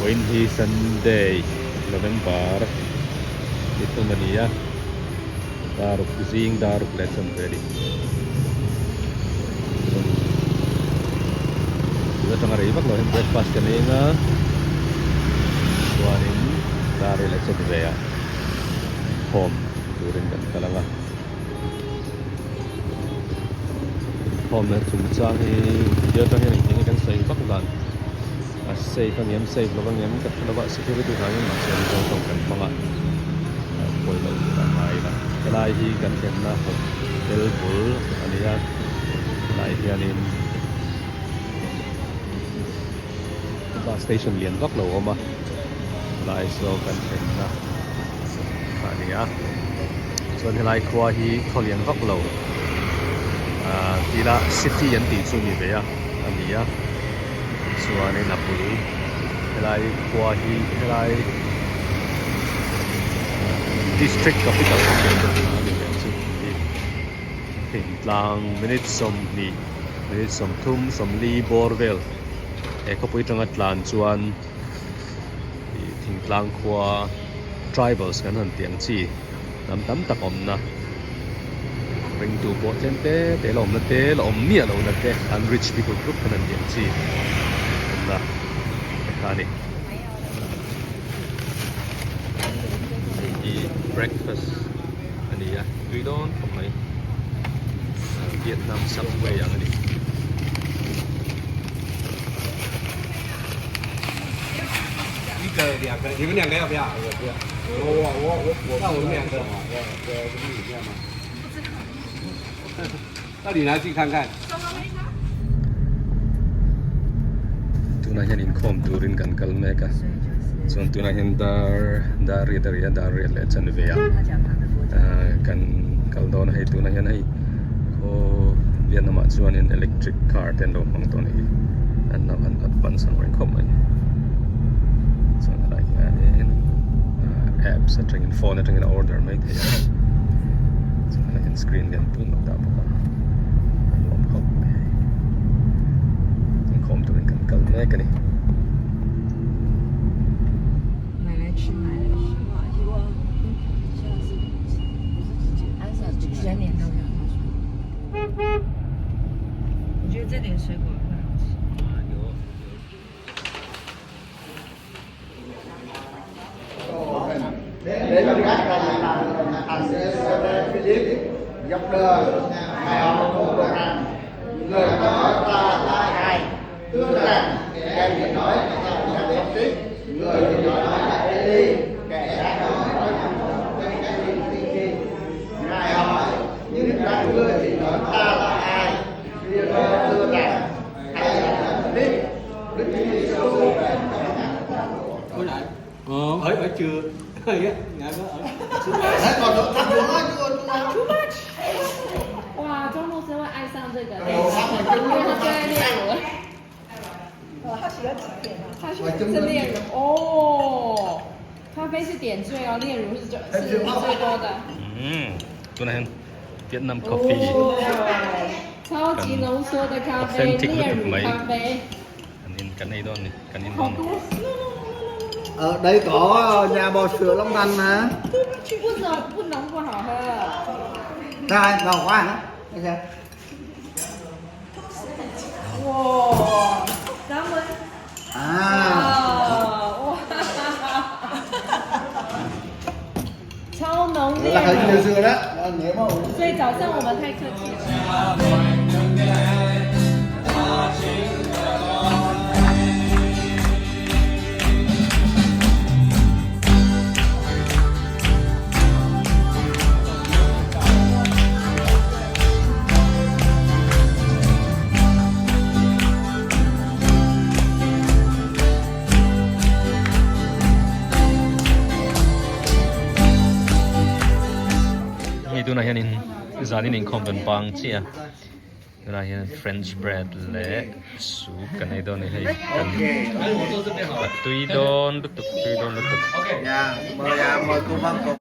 Windy Sunday November itu mania daruk zing daruk lesson ready kita tengah ribak loh breakfast kanina tuanin dari lesson ready home during kan kalanga home na sumsang dia tengah ini kan saya baklan safe kan yam safe lo kan yam kat lawa security kami masih tong kan mga poi lo mai la kalai hi kan ken na hotel bul ania lai hianin bus station lian vak lo ma lai so kan ken na ania so ni lai khwa hi kholian vak lo tila city yan ti chu ni be ya ania suani napulu helai kuahi helai district capital lang minute som thum som li borvel e ko pui tang atlan chuan thing tlang khwa tribals kan han tiang chi nam tam tak om na ring tu bo chen te lom na te lom nia lo na te unrich people group kan han tiang chi na kani eat breakfast ani ya we don't from my Vietnam subway yang ni一个两个，你们两个要不要？我不要。那我们两个，我里面吗？那你拿去看看。 tunahan income turin kan kalmeka so tunahan dari le chan veya kan kaldon hai tunahan hai ko Vietnam chuan in electric car ten lo mang ton hi an nam an advance ang ring khom ai so na like in apps at in phone at in order make the so na in screen gan pin no da pa lom khom income turin kan kalmeka ni 全年都有。我觉得这点水果很好吃。Để mình gác là thành sẽ Philip dọc đường ngày họ cùng được rằng người ta hỏi ta là ai tức rằng kẻ thì nói là Philip tiếp người thì nói là Eli kẻ đã nói là cái gì ngài hỏi nhưng rằng người thì nói ta là ai thưa rằng hay là Philip Đức Chúa Giêsu ở chưa ngài có ở đấy còn được thằng nói chưa哇，庄牧师会爱上这个类型，因为他最爱炼乳了。他喜欢几点啊？他是炼乳哦，咖啡是点缀哦，炼乳是最多的。tunahan Vietnam coffee 超级浓缩的咖啡，炼乳咖啡。cái này đó này cái này 好多。 ở đây có nhà bò sữa Long Thành mà 不浓不好喝。 đây vào quá hả? Bây giờ 哇，咱们 à 哇，超浓 là hơi 炼 nhiều 乳。 sữa đó nếu mà 所以早上我们太客气了。 itu na hianin zanin income don pang chia na hian French bread le soup kan ai don hei kan tui don lutuk dạ mời cô Văn